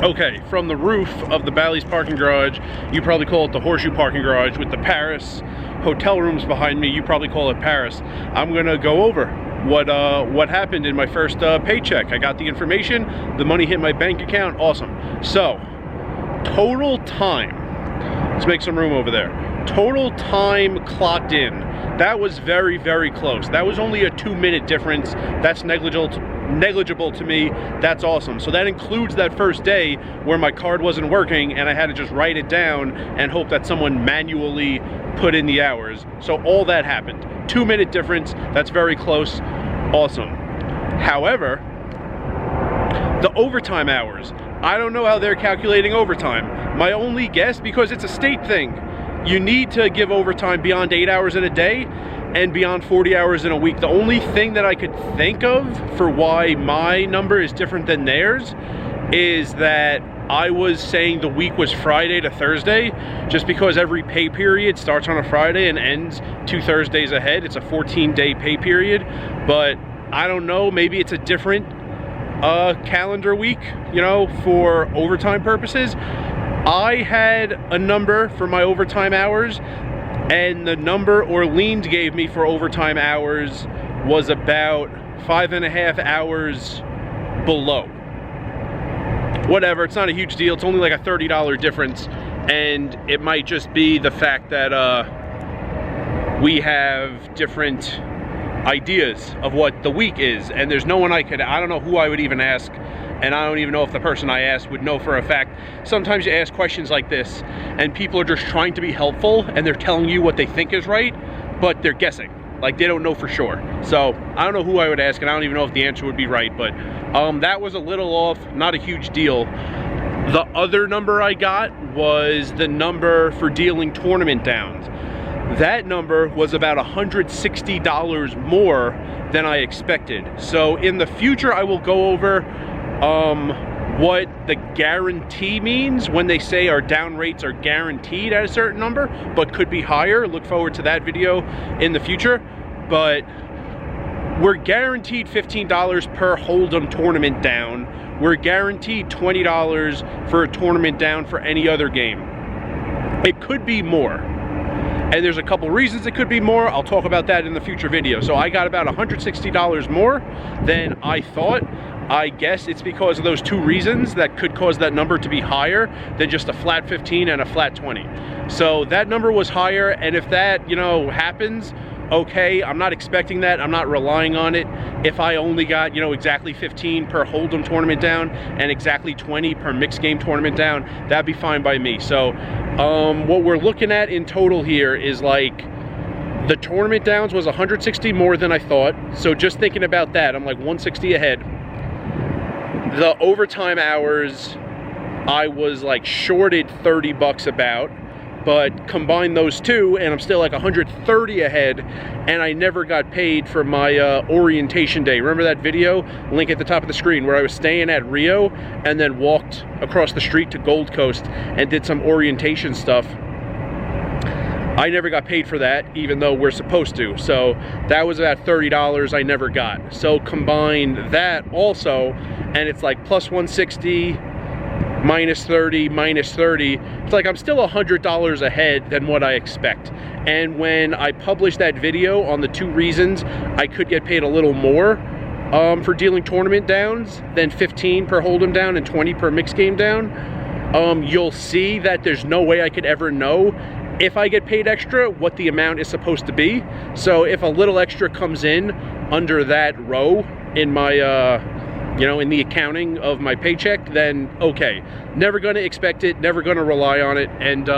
Okay, from the roof of the Bally's parking garage, you probably call it the Horseshoe parking garage, with the Paris hotel rooms behind me, you probably call it Paris. I'm gonna go over what happened in my first paycheck. I got the information, the money hit my bank account, awesome. So, total time, let's make some room over there. Total time clocked in, that was very, very close. That was only a 2-minute difference. That's negligible to me. That's awesome. So that includes that first day where my card wasn't working and I had to just write it down and hope that someone manually put in the hours. So all that happened. 2-minute difference, that's very close. Awesome. However, the overtime hours, I don't know how they're calculating overtime. My only guess, because it's a state thing, you need to give overtime beyond 8 hours in a day and beyond 40 hours in a week. The only thing that I could think of for why my number is different than theirs is that I was saying the week was Friday to Thursday, just because every pay period starts on a Friday and ends 2 Thursdays ahead. It's a 14-day pay period, but I don't know, maybe it's a different calendar week, you know, for overtime purposes. I had a number for my overtime hours, and the number Orleans gave me for overtime hours was about 5.5 hours below. Whatever, it's not a huge deal. It's only like a $30 difference, and it might just be the fact that we have different ideas of what the week is, and there's no one I don't know who I would even ask, and I don't even know if the person I asked would know for a fact. Sometimes you ask questions like this and people are just trying to be helpful and they're telling you what they think is right, but they're guessing. Like, they don't know for sure. So I don't know who I would ask, and I don't even know if the answer would be right, but that was a little off, not a huge deal. The other number I got was the number for dealing tournament downs. That number was about $160 more than I expected. So in the future, I will go over what the guarantee means when they say our down rates are guaranteed at a certain number, but could be higher. Look forward to that video in the future. But we're guaranteed $15 per Hold'em tournament down. We're guaranteed $20 for a tournament down for any other game. It could be more. And there's a couple reasons it could be more. I'll talk about that in the future video. So I got about $160 more than I thought. I guess it's because of those 2 reasons that could cause that number to be higher than just a flat 15 and a flat 20. So that number was higher, and if that, you know, happens, okay, I'm not expecting that. I'm not relying on it. If I only got, you know, exactly 15 per Hold'em tournament down and exactly 20 per mixed game tournament down, that'd be fine by me. So what we're looking at in total here is, like, the tournament downs was 160 more than I thought. So just thinking about that, I'm like 160 ahead. The overtime hours, I was like shorted 30 bucks about, but combine those two and I'm still like 130 ahead, and I never got paid for my orientation day. Remember that video? Link at the top of the screen, where I was staying at Rio and then walked across the street to Gold Coast and did some orientation stuff. I never got paid for that, even though we're supposed to. So that was about $30 I never got. So combine that also, and it's like plus 160, minus 30, minus 30. It's like I'm still $100 ahead than what I expect. And when I published that video on the 2 reasons I could get paid a little more for dealing tournament downs than 15 per Hold'em down and 20 per mixed game down, you'll see that there's no way I could ever know if I get paid extra what the amount is supposed to be. So if a little extra comes in under that row in my you know, in the accounting of my paycheck, then okay. Never gonna expect it, never gonna rely on it, and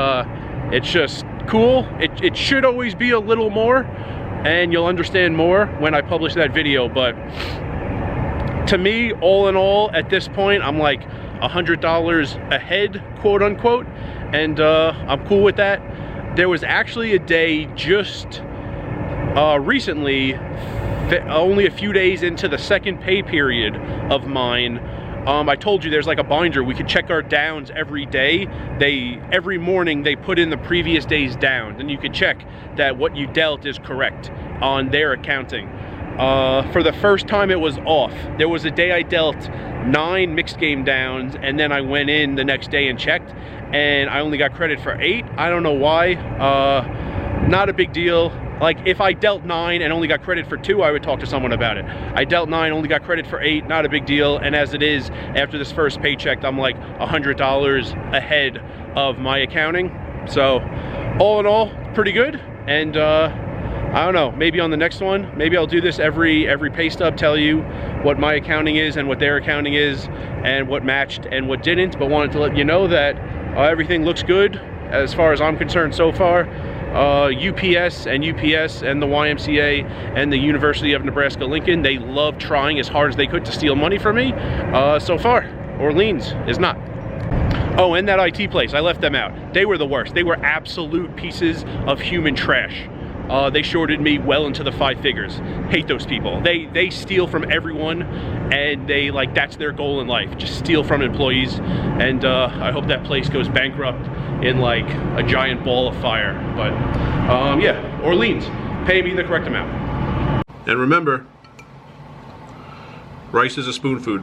it's just cool. It should always be a little more, and you'll understand more when I publish that video. But to me, all in all, at this point, I'm like $100 ahead, quote unquote, and I'm cool with that. There was actually a day just recently, only a few days into the second pay period of mine. I told you there's like a binder. We could check our downs every day. Every morning they put in the previous day's downs, and you could check that what you dealt is correct on their accounting. For the first time it was off. There was a day I dealt 9 mixed game downs, and then I went in the next day and checked, and I only got credit for 8. I don't know why. Not a big deal. Like, if I dealt 9 and only got credit for 2, I would talk to someone about it. I dealt 9, only got credit for 8, not a big deal. And as it is, after this first paycheck, I'm like $100 ahead of my accounting. So all in all, pretty good. And I don't know, maybe on the next one, maybe I'll do this every pay stub, tell you what my accounting is and what their accounting is and what matched and what didn't. But wanted to let you know that everything looks good as far as I'm concerned so far. UPS and the YMCA and the University of Nebraska-Lincoln, they love trying as hard as they could to steal money from me. So far, Orleans is not. Oh, and that IT place, I left them out. They were the worst. They were absolute pieces of human trash. They shorted me well into the 5 figures. Hate those people. They steal from everyone, and they, like, that's their goal in life. Just steal from employees. And I hope that place goes bankrupt in like a giant ball of fire. But yeah, Orleans, pay me the correct amount. And remember, rice is a spoon food.